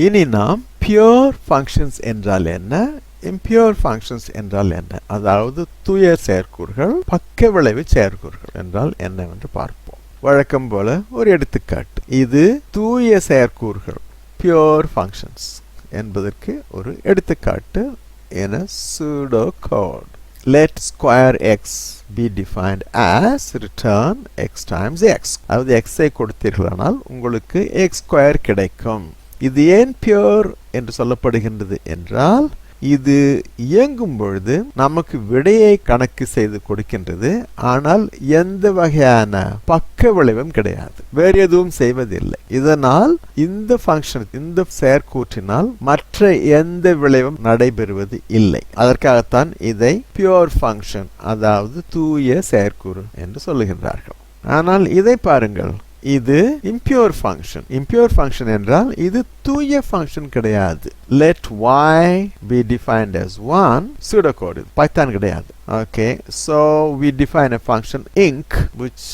இனி நாம் pure functions என்றால் என்ன, இம்பியூர் ஃபங்க்ஷன்ஸ் என்றால் என்ன, அதாவது தூய செயற்கூறுகள் பக்க விளைவு செயற்கூறுகள் என்றால் என்னவென்று பார்ப்போம். வழக்கம் போல ஒரு எடுத்துக்காட்டு. இது தூய செயற்கூறுகள் பியூர் ஃபங்க்ஷன்ஸ் என்பதற்கு ஒரு எடுத்துக்காட்டு என pseudo code. Let square x be defined as return x times x. அதாவது x ஐ கொடுத்தீர்களானால் உங்களுக்கு x ஸ்கொயர் கிடைக்கும். இது ஏன் பியூர் என்று சொல்லப்படுகின்றது என்றால், இது இயங்கும் பொழுது நமக்கு விடையை கணக்கு செய்து கொடுக்கின்றது. ஆனால் எந்த வகையான பக்க விளைவும் கிடையாது, வேறு எதுவும் செய்வதில்லை. இதனால் இந்த ஃபங்க்ஷன், இந்த செயற்கூற்றினால் மற்ற எந்த விளைவும் நடைபெறுவது இல்லை. அதற்காகத்தான் இதை பியூர் ஃபங்க்ஷன், அதாவது தூய செயற்கூறு என்று சொல்லுகின்றார்கள். ஆனால் இதை பாருங்கள், இது impure function. impure function என்றால் இது தூய function கிடையாது. let y be defined as 1 pseudocode. Python கிடையாது. Okay, so we define a function inc which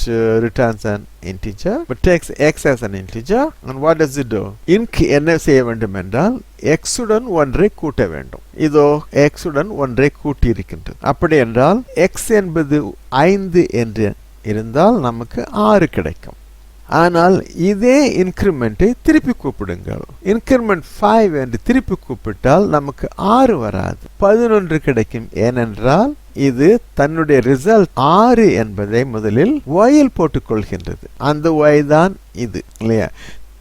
returns an integer but takes x as an integer. And what does it do? inc என்ன செய்ய வேண்டும் என்றால் x உடன் ஒன்றை கூட்ட வேண்டும். இதோ x உடன் ஒன்றை கூட்டி இருக்கின்றது. அப்படி என்றால் x என்பது 5 என்று இருந்தால் நமக்கு 6 கிடைக்கும். ஆனால் இதே இன்கிரிமெண்ட்டை திருப்பி கூப்பிடுங்கள். இன்கிரிமெண்ட் 5 என்று திருப்பி கூப்பிட்டால் நமக்கு 6 வராது, 11 கிடைக்கும். ஏனென்றால் இது தன்னுடைய ரிசல்ட் 6 என்பதை முதலில் yல் போட்டுக் கொள்கின்றது. அந்த y தான் இது இல்லையா.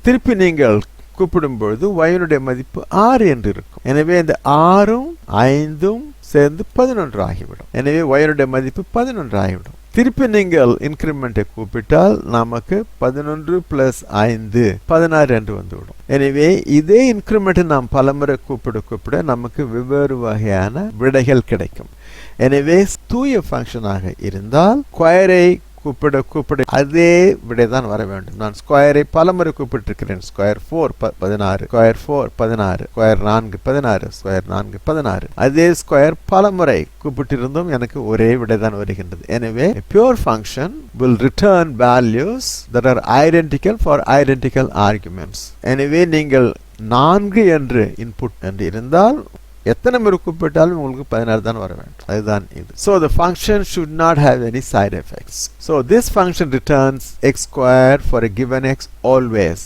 திருப்பி நீங்கள் கூப்பிடும் பொழுது yனுடைய மதிப்பு 6 என்று இருக்கும். எனவே இந்த 6ம் 5ம் சேர்ந்து 11 ஆகிவிடும். எனவே yனுடைய மதிப்பு 11 ஆகிவிடும். திருப்பி நீங்கள் இன்கிரிமெண்ட்டை கூப்பிட்டால் நமக்கு 11 + 5 16 என்று வந்துவிடும். எனவே இதே இன்கிரிமெண்ட்டை நாம் பலமுறை கூப்பிட நமக்கு வெவ்வேறு வகையான விடைகள் கிடைக்கும். எனவே தூய ஃபங்க்ஷனாக இருந்தால் ஸ்கொயரை கூப்பிட அதே விடை தான் வர வேண்டும். நான் ஸ்கொயரை பலமுறை கூப்பிட்டிருக்கிறேன். Square 4 16, square 4 16, square 4 16, square 4 16. அதே ஸ்கொயர் பலமுறை கூப்பிட்டிருந்தும் எனக்கு ஒரே விடை தான் வருகின்றது. எனவே pure function will return values that are identical for identical arguments. எனவே நீங்கள் 4 என்று இன்புட் என்று இருந்தால் எத்தனை முறை கூப்பிட்டாலும் உங்களுக்கு 16 தான் வர வேண்டும். அதுதான் இது. So the function should not have any side effects. So this function returns x square for a given x always.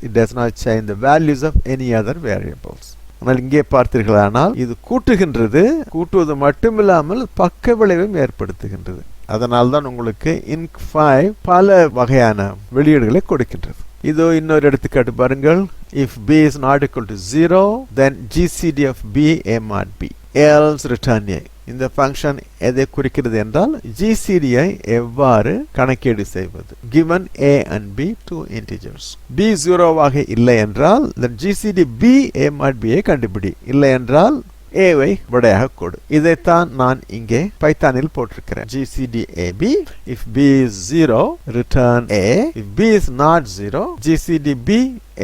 It does not change the values of any other variables. ஆனால் இங்கே பார்த்தீர்களானால் இது கூட்டுவது மட்டுமில்லாமல் பக்க விளைவும் ஏற்படுத்துகின்றது. அதனால் தான் உங்களுக்கு inc 5 பல வகையான வெளியீடுகளை கொடுக்கின்றது. இதோ இன்னொரு எடுத்துக்காட்டு பாருங்கள். if b is not equal to 0 then gcd of b a mod b else return a. இந்த ஃபங்க்ஷன் எதை குறிக்கிறது என்றால் gcd ஐ எவ்வாறு கணக்கீடு செய்வது. given a and b two integers. b 0 ஆக இல்லை என்றால் then gcd b a mod b ஐ கண்டுபிடி. இல்லை என்றால் a வை விடையாக கொடு. இதைத்தான் நான் இங்கே பைத்தானில் போட்டிருக்கிறேன். gcd ab if b is 0 return a, if b is not 0 gcd b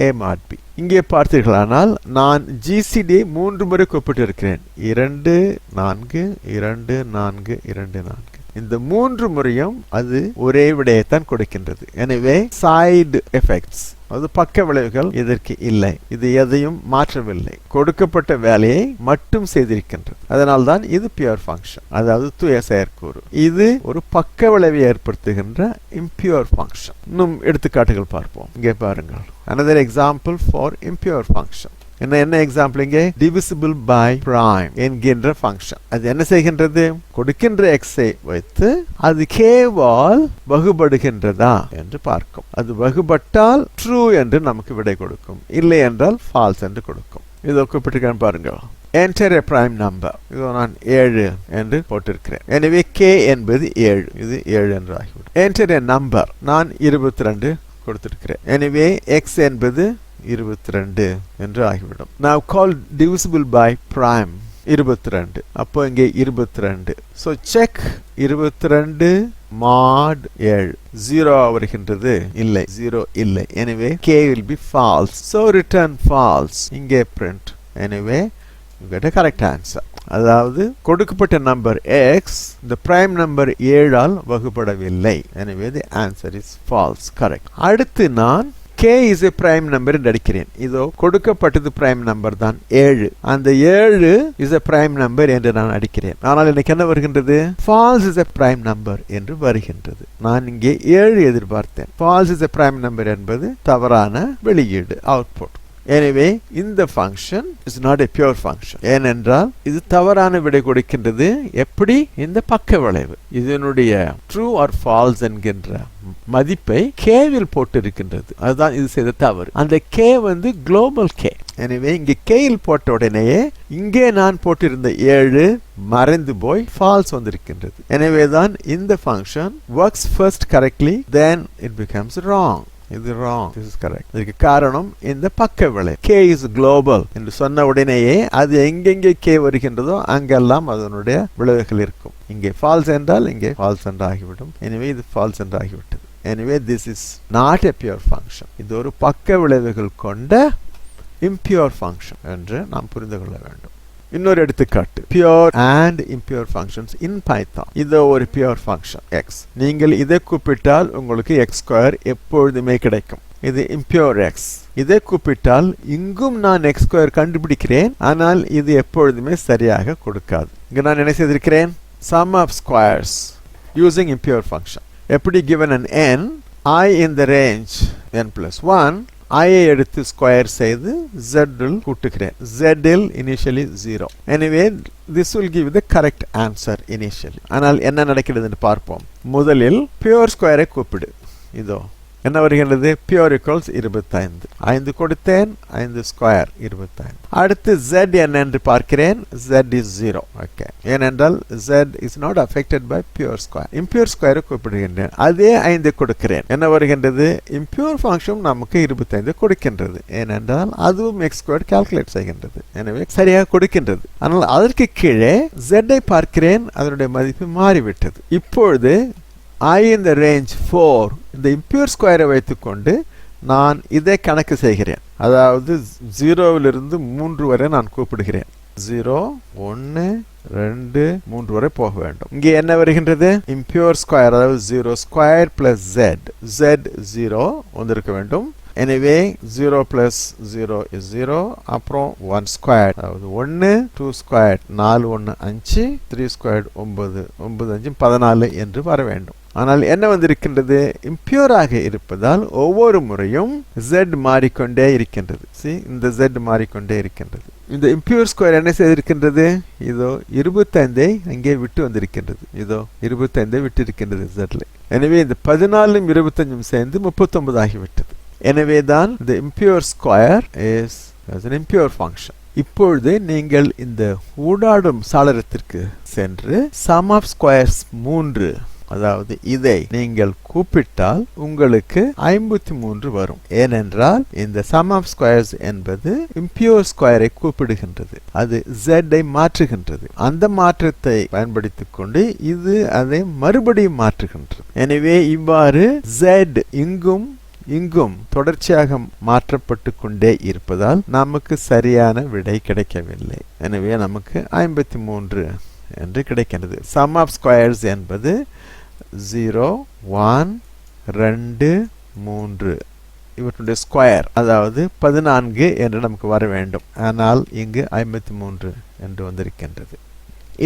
a mod b. இங்கே பார்த்தீர்களானால் நான் gcd 3 முறை கூப்பிட்டு இருக்கிறேன். 2 4 2 4 2 4. இந்த 3 முறையும் அது ஒரே விடையைத்தான் கொடுக்கின்றது. எனவே சைடு எஃபெக்ட்ஸ், அது பக்க விளைவுகள் இதற்கு இல்லை. இது எதையும் மாற்றவில்லை, கொடுக்கப்பட்ட வேலையை மட்டும் செய்திருக்கின்றது. அதனால்தான் இது பியூர் ஃபங்க்ஷன், அதாவது தூய செயற்கூறு. இது ஒரு பக்க விளைவை ஏற்படுத்துகின்ற இம்பியூர் ஃபங்க்ஷன். இன்னும் எடுத்துக்காட்டுகள் பார்ப்போம். இங்கே பாருங்கள். another example for impure function. என்ன எக்ஸாம்பிள் இங்கே? divisible by prime என்கின்ற ஃபங்க்ஷன். அது என்ன செய்கின்றது? கொடுக்கின்ற x ஐ வைத்து அது k வால் வகுபடுகின்றதா என்று பார்க்கும். அது வகுபட்டால் ட்ரூ என்று நமக்கு விடை கொடுக்கும், இல்லை என்றால் ஃபால்ஸ் என்று கொடுக்கும். இதோ கூப்பிட்டிருக்கேன் பாருங்க. enter a prime number. இதோ நான் 7 என்று போட்டிருக்கிறேன். எனவே k என்பது 7, இது 7 என்று ஆகிவிடும். enter a number. நான் 22 கொடுத்திருக்கிறேன். எனவே x என்பது 22 என்று ஆகிவிடும். now call divisible by prime 22. அப்போ இங்கே 22. so check 22 mod 7 0 வருகின்றது. இல்லை, 0 இல்லை. எனவே k will be false. so return false. இங்கே print. எனவே you get a correct answer. அதாவது கொடுக்கப்பட்ட நம்பர் x இந்த பிரைம் நம்பர் 7 ஆல் வகுப்படவில்லை. எனவே the answer is false. correct. அடுத்து நான் k is a prime number என்று அடிக்கிறேன். இதோ கொடுக்கப்பட்டது prime number தான் 7. அந்த 7 is a prime number என்று நான் அடிக்கிறேன். ஆனால் எனக்கு என்ன வருகின்றது? false is a prime number என்று வருகின்றது. நான் இங்கே 7 எதிர்பார்த்தேன். false is a prime number என்பது தவறான வெளியீடு, output. எனவே இந்த function is not a pure function. ஏனென்றால் இது தவறான விடை கொடுக்கின்றது. எப்படி? இந்த பக்க விளைவு இதனுடைய true or false என்கின்ற மதிப்பை k வில் போட்டு இருக்கின்றது. அதுதான் இது செய்த தவறு. அந்த k வந்து குளோபல் k. எனவே இங்கே k யில் போட்ட உடனேயே இங்கே நான் போட்டிருந்த 7 மறைந்து போய் false வந்திருக்கின்றது. எனவே தான் இந்த function works first correctly, then it becomes wrong. இது wrong, this is correct. இதுக்கு காரணம் இந்த பக்க விளைவு. k is global என்று சொன்ன உடனேயே அது எங்கெங்கே k வருகின்றதோ அங்கெல்லாம் அதனுடைய விளைவுகள் இருக்கும். இங்கே false என்றால் இங்கே false என்று ஆகிவிடும். எனவே இது false என்று ஆகிவிட்டது. எனவே this is not a pure function. இது ஒரு பக்க விளைவுகள் கொண்ட impure function என்று நாம் புரிந்து கொள்ள வேண்டும். இன்னொரு எடுத்துக்காட்டு, pure and impure functions in Python. இது ஒரு pure function x. நீங்கள் இதை கூப்பிட்டால் உங்களுக்கு x² எப்பொழுதுமே கிடைக்கும். இது impure x. இதை கூப்பிட்டால் இங்கும் நான் x² கண்டுபிடிக்கிறேன், ஆனால் இது எப்பொழுதுமே சரியாக கொடுக்காது. இங்கு நான் என்ன செய்திருக்கிறேன்? sum of squares using impure function. எப்படி? given an n, I in the range n+1, I எடுத்து ஸ்கொயர் செய்து z will கூட்டுகிறேன். z will initially 0. Anyway, this will give the correct answer initially. ஆனால் என்ன நடக்கிறது என்று பார்ப்போம். முதலில் pure square கூப்பிடு. இதோ என்ன வருகின்றது? pure equals 25. 5 கொடுத்தேன், 5 ஸ்கொயர் 25. அடுத்து z என்ன என்று பார்க்கிறேன். z is 0. ஓகே, ஏனென்றால் z is not affected by pure square. impure square கூப்பிடுகின்றேன். அதே 5 கொடுக்கிறேன். என்ன வருகின்றது? impure function நமக்கு 25 கொடுக்கின்றது. ஏனென்றால் அதுவும் x² கால்குலேட் செய்கின்றது. எனவே சரியாக கொடுக்கின்றது. ஆனால் அதற்கு கீழே z ஐ பார்க்கிறேன், அதனுடைய மதிப்பு மாறிவிட்டது. இப்பொழுது I in the range 4 இந்த impure square வைத்துக்கொண்டு நான் இதை கணக்கு செய்கிறேன். அதாவது 0 இலிருந்து 3 வரை நான் கூப்பிடுகிறேன். 0, 1, 2, 3 வரை போக வேண்டும். இங்கே என்ன வருகின்றது? impure square, அதாவது 0 square plus z. z 0 வந்திருக்க வேண்டும். எனவே 0 plus 0 is 0. அப்புறம் 1 squared, அதாவது 1, 2 squared 4, 1, 5, 3 squared 9, 9, 5, 14 என்று வர வேண்டும். ஆனால் என்ன வந்திருக்கின்றது? impure ஆக இருப்பதால் ஒவ்வொரு முறையும் z மாறிக்கொண்டே இருக்கின்றது. இந்த z மாறிக்கொண்டே இருக்கின்றது. இந்த impure square என்ன செய்திருக்கின்றது? இதோ 25 அங்கே விட்டு வந்திருக்கின்றது. இதோ 25 விட்டு இருக்கின்றது z. எனவே இந்த 14 25 சேர்ந்து 39 ஆகிவிட்டது. எனவே தான் the impure square is as an impure function. இப்பொழுது நீங்கள் இந்த ஊடாடும் சாளரத்திற்கு சென்று sum of squares 3, அதாவது இதை நீங்கள் கூப்பிட்டால் உங்களுக்கு 53 வரும். ஏனென்றால் இந்த sum of squares என்பது impure square ஐ கூப்பிடுகின்றது. அது z ஐ மாற்றுகின்றது. அந்த மாற்றத்தை பயன்படுத்திக் கொண்டு இது அதை மறுபடியும் மாற்றுகின்றது. எனவே இவ்வாறு z இங்கும் தொடர்ச்சியாக மாற்றப்பட்டு கொண்டே இருப்பதால் நமக்கு சரியான விடை கிடைக்கவில்லை. எனவே நமக்கு 53 என்று கிடைக்கின்றது. sum of squares என்பது 0, 1, 2, 3 இவற்றுடைய ஸ்கொயர், அதாவது 14 என்று நமக்கு வர வேண்டும். ஆனால் இங்கு 53 என்று வந்திருக்கின்றது.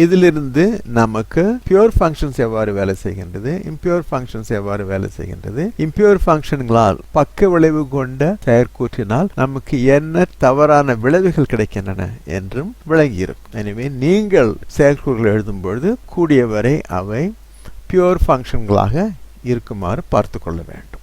இதிலிருந்து நமக்கு பியூர் ஃபங்க்ஷன்ஸ் எவ்வாறு வேலை செய்கின்றது, இம்பியூர் ஃபங்க்ஷன்ஸ் எவ்வாறு வேலை செய்கின்றது, இம்பியூர் ஃபங்க்ஷன்களால் பக்க விளைவு கொண்ட செயற்கூற்றினால் நமக்கு என்ன தவறான விளைவுகள் கிடைக்கின்றன என்றும் விளங்கியிருக்கும். எனவே நீங்கள் செயற்கூறுகள் எழுதும் பொழுது கூடியவரை அவை பியூர் ஃபங்க்ஷன்களாக இருக்குமாறு பார்த்து கொள்ள வேண்டும்.